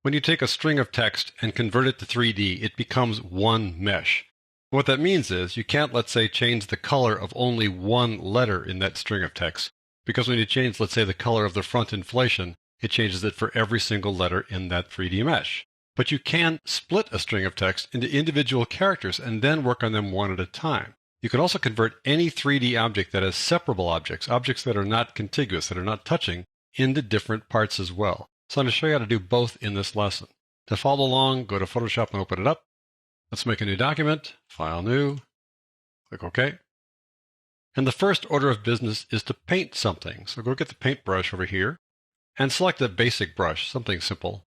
When you take a string of text and convert it to 3D, it becomes one mesh. What that means is you can't, let's say, change the color of only one letter in that string of text, because when you change, let's say, the color of the front inflation, it changes it for every single letter in that 3D mesh. But you can split a string of text into individual characters and then work on them one at a time. You can also convert any 3D object that has separable objects, objects that are not contiguous, that are not touching, into different parts as well. So I'm going to show you how to do both in this lesson. To follow along, go to Photoshop and open it up. Let's make a new document, File New, click OK. And the first order of business is to paint something. So go get the paintbrush over here and select a basic brush, something simple,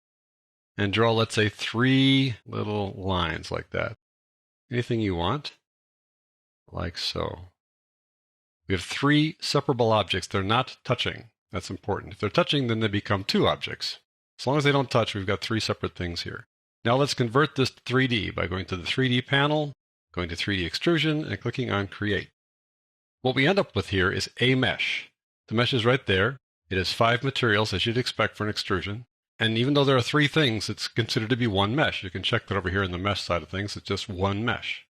and draw, let's say, 3 little lines like that. Anything you want, like so. We have 3 separable objects. They're not touching. That's important. If they're touching, then they become 2 objects. As long as they don't touch, we've got 3 separate things here. Now let's convert this to 3D by going to the 3D panel, going to 3D extrusion, and clicking on Create. What we end up with here is a mesh. The mesh is right there. It has 5 materials, as you'd expect for an extrusion. And even though there are 3 things, it's considered to be one mesh. You can check that over here in the mesh side of things. It's just one mesh.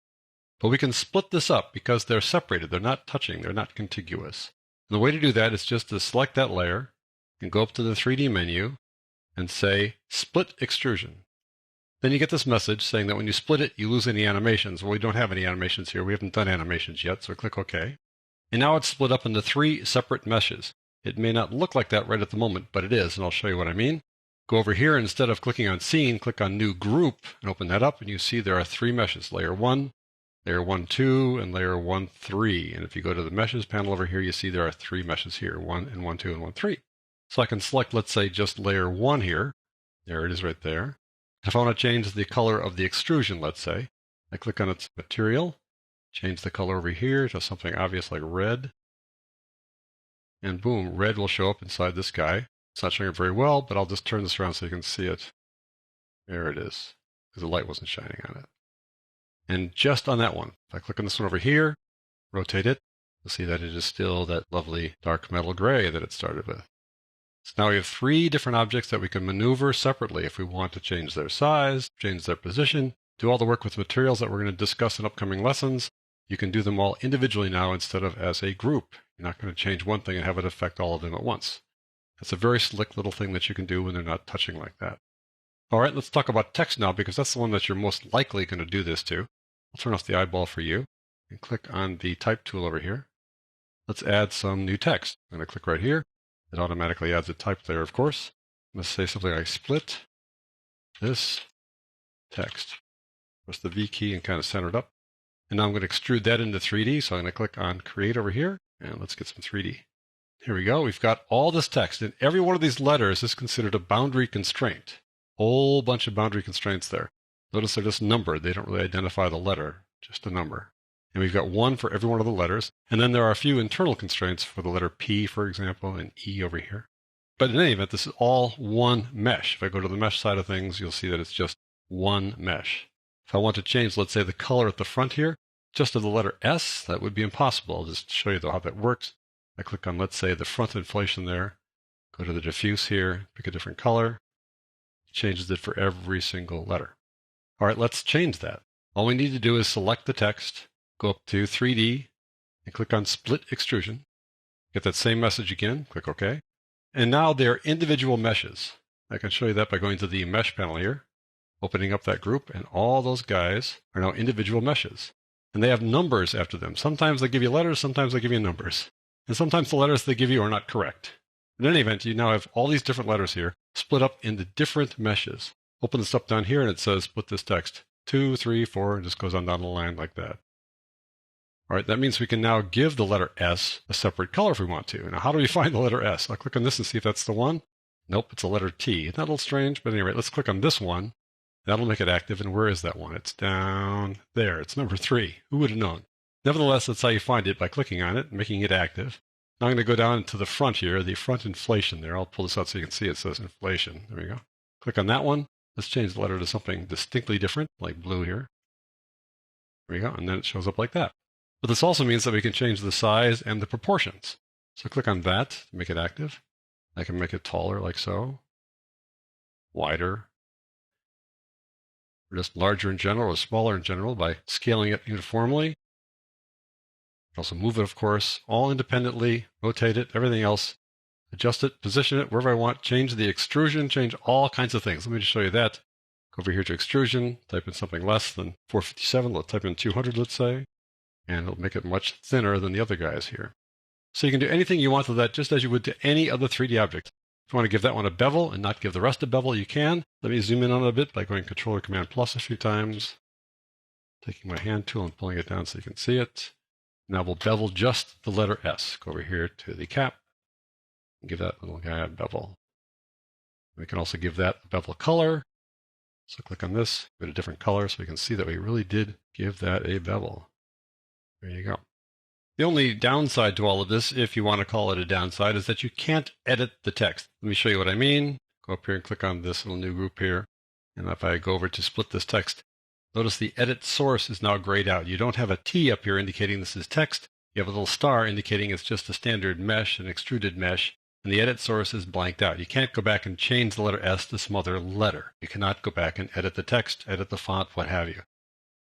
But we can split this up because they're separated. They're not touching. They're not contiguous. And the way to do that is just to select that layer and go up to the 3D menu and say Split Extrusion. Then you get this message saying that when you split it, you lose any animations. Well, we don't have any animations here. We haven't done animations yet, so click OK. And now it's split up into 3 separate meshes. It may not look like that right at the moment, but it is, and I'll show you what I mean. Go over here, and instead of clicking on Scene, click on New Group and open that up, and you see there are 3 meshes, Layer 1, Layer 1, 2, and Layer 1, 3. And if you go to the Meshes panel over here, you see there are 3 meshes here, 1 and 1, 2, and 1, 3. So I can select, let's say, just Layer 1 here. There it is right there. If I want to change the color of the extrusion, let's say, I click on its material, change the color over here to something obvious like red, and boom, red will show up inside this guy. It's not showing it very well, but I'll just turn this around so you can see it. There it is, because the light wasn't shining on it. And just on that one, if I click on this one over here, rotate it, you'll see that it is still that lovely dark metal gray that it started with. So now we have 3 different objects that we can maneuver separately if we want to change their size, change their position, do all the work with materials that we're going to discuss in upcoming lessons. You can do them all individually now instead of as a group. You're not going to change one thing and have it affect all of them at once. That's a very slick little thing that you can do when they're not touching like that. All right, let's talk about text now, because that's the one that you're most likely going to do this to. I'll turn off the eyeball for you and click on the Type tool over here. Let's add some new text. I'm going to click right here. It automatically adds a type there, of course. Let's say something like split this text. Press the V key and kind of center it up. And now I'm going to extrude that into 3D. So I'm going to click on Create over here, and let's get some 3D. Here we go. We've got all this text, and every one of these letters is considered a boundary constraint. Whole bunch of boundary constraints there. Notice they're just numbered. They don't really identify the letter, just a number. And we've got 1 for every one of the letters. And then there are a few internal constraints for the letter P, for example, and E over here. But in any event, this is all one mesh. If I go to the mesh side of things, you'll see that it's just one mesh. If I want to change, let's say, the color at the front here, just to the letter S, that would be impossible. I'll just show you how that works. I click on, let's say, the front inflation there. Go to the diffuse here, pick a different color. It changes it for every single letter. All right, let's change that. All we need to do is select the text, go up to 3D, and click on Split Extrusion. Get that same message again, click OK. And now they're individual meshes. I can show you that by going to the Mesh panel here, opening up that group, and all those guys are now individual meshes. And they have numbers after them. Sometimes they give you letters, sometimes they give you numbers. And sometimes the letters they give you are not correct. In any event, you now have all these different letters here split up into different meshes. Open this up down here, and it says split this text 2, 3, 4, and just goes on down the line like that. All right, that means we can now give the letter S a separate color if we want to. Now, how do we find the letter S? I'll click on this and see if that's the one. Nope, it's a letter T. Isn't that a little strange? But anyway, let's click on this one. That'll make it active. And where is that one? It's down there. It's number 3. Who would have known? Nevertheless, that's how you find it, by clicking on it, making it active. Now I'm going to go down to the front here, the front inflation there. I'll pull this out so you can see it says inflation. There we go. Click on that one. Let's change the letter to something distinctly different, like blue here. There we go. And then it shows up like that. But this also means that we can change the size and the proportions. So click on that to make it active. I can make it taller like so, wider, or just larger in general or smaller in general by scaling it uniformly. Also move it, of course, all independently, rotate it, everything else, adjust it, position it wherever I want, change the extrusion, change all kinds of things. Let me just show you that. Go over here to extrusion, type in something less than 457, let's type in 200, let's say, and it'll make it much thinner than the other guys here. So you can do anything you want with that just as you would to any other 3D object. If you want to give that one a bevel and not give the rest a bevel, you can. Let me zoom in on it a bit by going Control or Command plus a few times, taking my hand tool and pulling it down so you can see it. Now we'll bevel just the letter S. Go over here to the cap and give that little guy a bevel. We can also give that a bevel color. So click on this, give it a different color so we can see that we really did give that a bevel. There you go. The only downside to all of this, if you want to call it a downside, is that you can't edit the text. Let me show you what I mean. Go up here and click on this little new group here. And if I go over to split this text, notice the edit source is now grayed out. You don't have a T up here indicating this is text. You have a little star indicating it's just a standard mesh, an extruded mesh, and the edit source is blanked out. You can't go back and change the letter S to some other letter. You cannot go back and edit the text, edit the font, what have you.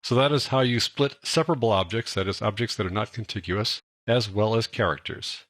So that is how you split separable objects, that is, objects that are not contiguous, as well as characters.